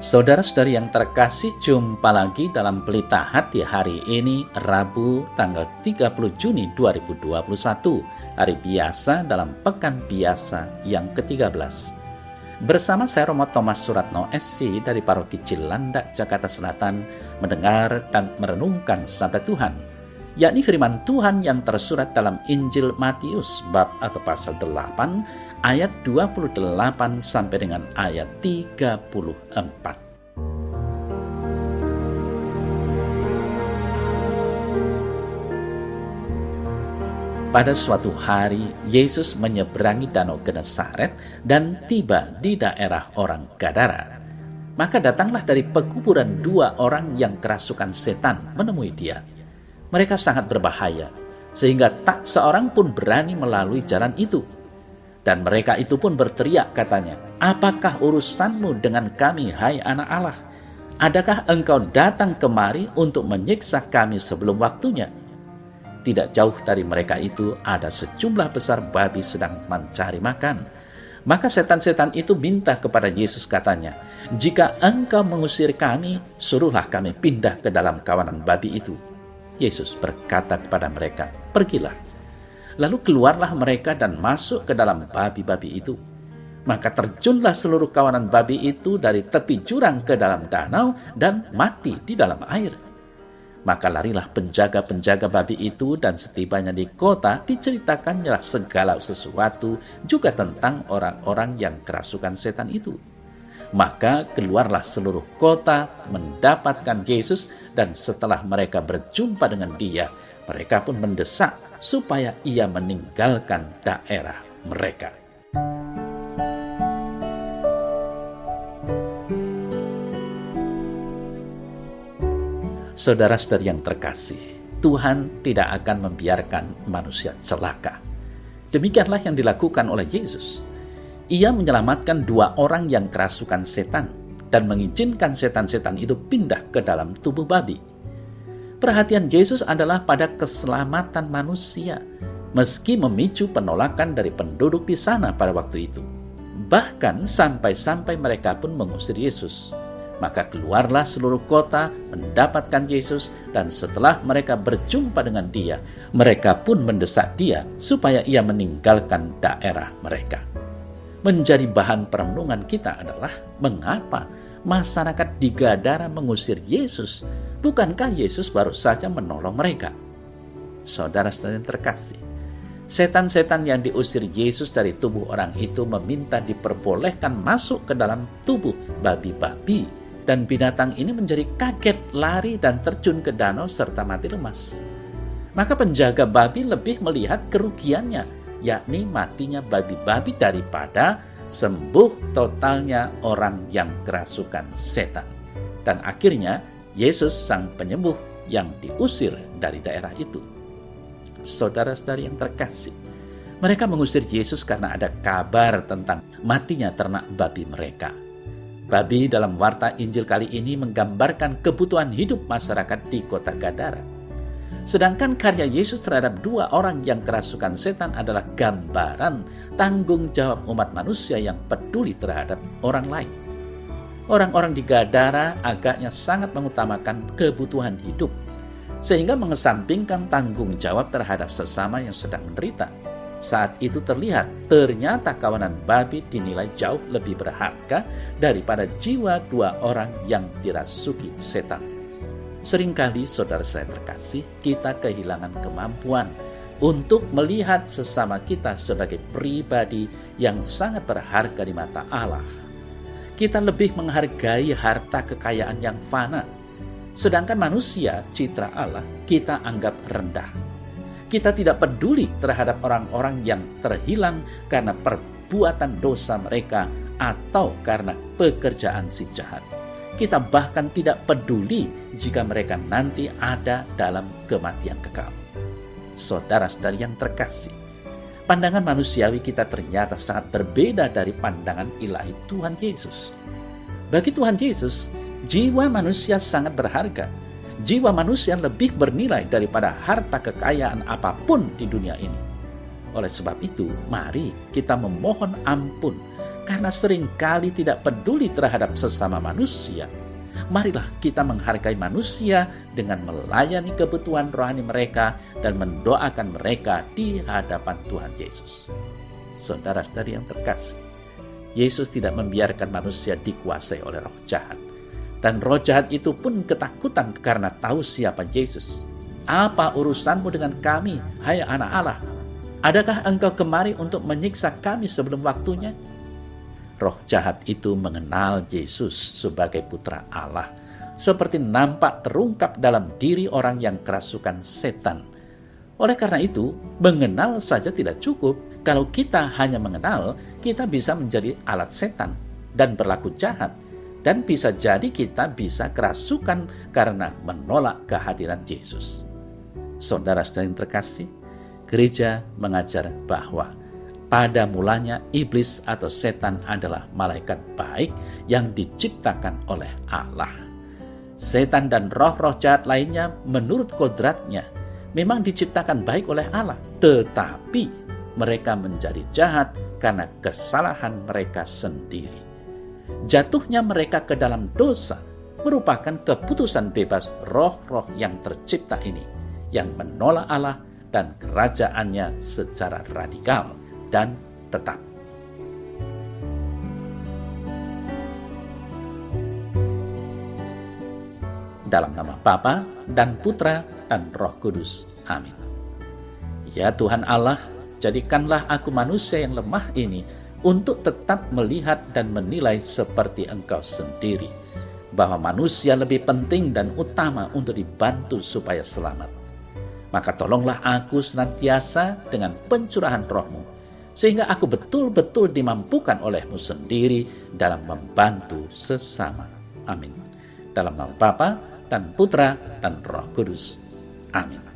Saudara-saudari yang terkasih, jumpa lagi dalam Pelita Hati hari ini, Rabu tanggal 30 Juni 2021, hari biasa dalam Pekan Biasa yang ke-13. Bersama saya Romo Thomas Suratno SC dari Paroki Cilandak, Jakarta Selatan, mendengar dan merenungkan sabda Tuhan, yakni firman Tuhan yang tersurat dalam Injil Matius bab atau pasal 8 ayat 28 sampai dengan ayat 34. Pada suatu hari, Yesus menyeberangi danau Genesaret dan tiba di daerah orang Gadara. Maka datanglah dari pekuburan dua orang yang kerasukan setan menemui dia. Mereka sangat berbahaya, sehingga tak seorang pun berani melalui jalan itu. Dan mereka itu pun berteriak katanya, "Apakah urusanmu dengan kami, hai anak Allah? Adakah engkau datang kemari untuk menyiksa kami sebelum waktunya?" Tidak jauh dari mereka itu ada sejumlah besar babi sedang mencari makan. Maka setan-setan itu minta kepada Yesus katanya, "Jika engkau mengusir kami, suruhlah kami pindah ke dalam kawanan babi itu." Yesus berkata kepada mereka, "Pergilah." Lalu keluarlah mereka dan masuk ke dalam babi-babi itu. Maka terjunlah seluruh kawanan babi itu dari tepi jurang ke dalam danau dan mati di dalam air. Maka larilah penjaga-penjaga babi itu, dan setibanya di kota diceritakannya segala sesuatu juga tentang orang-orang yang kerasukan setan itu. Maka keluarlah seluruh kota mendapatkan Yesus, dan setelah mereka berjumpa dengan dia, mereka pun mendesak supaya ia meninggalkan daerah mereka. Saudara-saudari yang terkasih, Tuhan tidak akan membiarkan manusia celaka. Demikianlah yang dilakukan oleh Yesus. Ia menyelamatkan dua orang yang kerasukan setan dan mengizinkan setan-setan itu pindah ke dalam tubuh babi. Perhatian Yesus adalah pada keselamatan manusia, meski memicu penolakan dari penduduk di sana pada waktu itu. Bahkan sampai-sampai mereka pun mengusir Yesus. Maka keluarlah seluruh kota mendapatkan Yesus, dan setelah mereka berjumpa dengan dia, mereka pun mendesak dia supaya ia meninggalkan daerah mereka. Menjadi bahan perenungan kita adalah mengapa masyarakat di Gadara mengusir Yesus. Bukankah Yesus baru saja menolong mereka? Saudara-saudara yang terkasih, setan-setan yang diusir Yesus dari tubuh orang itu meminta diperbolehkan masuk ke dalam tubuh babi-babi. Dan binatang ini menjadi kaget, lari, dan terjun ke danau serta mati lemas. Maka penjaga babi lebih melihat kerugiannya, yakni matinya babi-babi daripada sembuh totalnya orang yang kerasukan setan. Dan akhirnya Yesus sang penyembuh yang diusir dari daerah itu. Saudara-saudari yang terkasih, mereka mengusir Yesus karena ada kabar tentang matinya ternak babi mereka. Babi dalam warta Injil kali ini menggambarkan kebutuhan hidup masyarakat di kota Gadara. Sedangkan karya Yesus terhadap dua orang yang kerasukan setan adalah gambaran tanggung jawab umat manusia yang peduli terhadap orang lain. Orang-orang di Gadara agaknya sangat mengutamakan kebutuhan hidup, sehingga mengesampingkan tanggung jawab terhadap sesama yang sedang menderita. Saat itu terlihat, ternyata kawanan babi dinilai jauh lebih berharga daripada jiwa dua orang yang dirasuki setan. Seringkali, saudara saya terkasih, kita kehilangan kemampuan untuk melihat sesama kita sebagai pribadi yang sangat berharga di mata Allah. Kita lebih menghargai harta kekayaan yang fana, sedangkan manusia, citra Allah, kita anggap rendah. Kita tidak peduli terhadap orang-orang yang terhilang karena perbuatan dosa mereka atau karena pekerjaan si jahat. Kita bahkan tidak peduli jika mereka nanti ada dalam kematian kekal. Saudara-saudari yang terkasih, pandangan manusiawi kita ternyata sangat berbeda dari pandangan ilahi Tuhan Yesus. Bagi Tuhan Yesus, jiwa manusia sangat berharga. Jiwa manusia lebih bernilai daripada harta kekayaan apapun di dunia ini. Oleh sebab itu, mari kita memohon ampun karena seringkali tidak peduli terhadap sesama manusia, marilah kita menghargai manusia dengan melayani kebutuhan rohani mereka dan mendoakan mereka di hadapan Tuhan Yesus. Saudara-saudari yang terkasih, Yesus tidak membiarkan manusia dikuasai oleh roh jahat. Dan roh jahat itu pun ketakutan karena tahu siapa Yesus. Apa urusanmu dengan kami, hai anak Allah? Adakah engkau kemari untuk menyiksa kami sebelum waktunya? Roh jahat itu mengenal Yesus sebagai putra Allah, seperti nampak terungkap dalam diri orang yang kerasukan setan. Oleh karena itu, mengenal saja tidak cukup. Kalau kita hanya mengenal, kita bisa menjadi alat setan dan berlaku jahat. Dan bisa jadi kita bisa kerasukan karena menolak kehadiran Yesus. Saudara-saudara yang terkasih, gereja mengajar bahwa pada mulanya iblis atau setan adalah malaikat baik yang diciptakan oleh Allah. Setan dan roh-roh jahat lainnya menurut kodratnya memang diciptakan baik oleh Allah, tetapi mereka menjadi jahat karena kesalahan mereka sendiri. Jatuhnya mereka ke dalam dosa merupakan keputusan bebas roh-roh yang tercipta ini, yang menolak Allah dan kerajaannya secara radikal dan tetap. Dalam nama Bapa dan Putra dan Roh Kudus. Amin. Ya Tuhan Allah, jadikanlah aku manusia yang lemah ini untuk tetap melihat dan menilai seperti Engkau sendiri, bahwa manusia lebih penting dan utama untuk dibantu supaya selamat. Maka tolonglah aku senantiasa dengan pencurahan Roh-Mu, sehingga aku betul-betul dimampukan oleh-Mu sendiri dalam membantu sesama. Amin. Dalam nama Bapa dan Putra dan Roh Kudus. Amin.